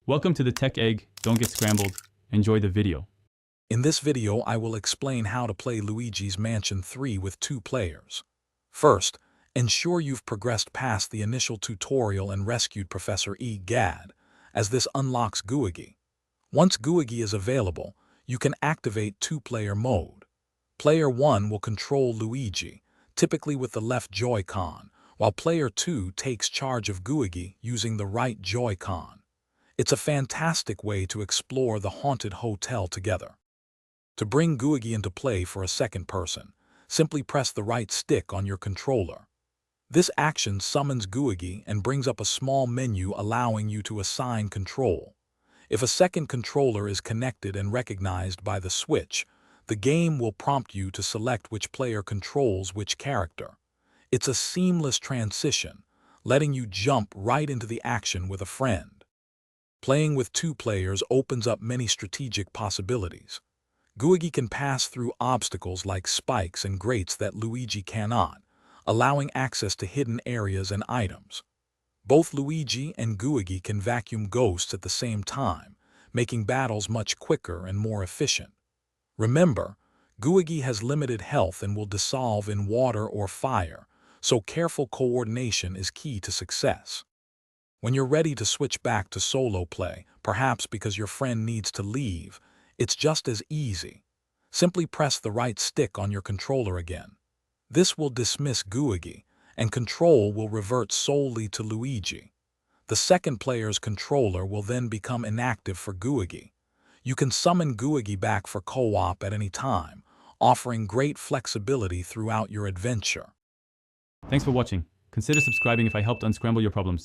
Welcome to the Tech Egg. Don't get scrambled. Enjoy the video. In this video, I will explain how to play Luigi's Mansion 3 with 2 players. First, ensure you've progressed past the initial tutorial and rescued Professor Gad, as this unlocks Gooigi. Once Gooigi is available, you can activate 2-player mode. Player 1 will control Luigi, typically with the left Joy-Con, while Player 2 takes charge of Gooigi using the right Joy-Con. It's a fantastic way to explore the haunted hotel together. To bring Gooigi into play for a second person, simply press the right stick on your controller. This action summons Gooigi and brings up a small menu allowing you to assign control. If a second controller is connected and recognized by the switch, the game will prompt you to select which player controls which character. It's a seamless transition, letting you jump right into the action with a friend. Playing with 2 players opens up many strategic possibilities. Gooigi can pass through obstacles like spikes and grates that Luigi cannot, allowing access to hidden areas and items. Both Luigi and Gooigi can vacuum ghosts at the same time, making battles much quicker and more efficient. Remember, Gooigi has limited health and will dissolve in water or fire, so careful coordination is key to success. When you're ready to switch back to solo play, perhaps because your friend needs to leave, it's just as easy. Simply press the right stick on your controller again. This will dismiss Gooigi, and control will revert solely to Luigi. The second player's controller will then become inactive for Gooigi. You can summon Gooigi back for co-op at any time, offering great flexibility throughout your adventure. Thanks for watching. Consider subscribing if I helped unscramble your problems.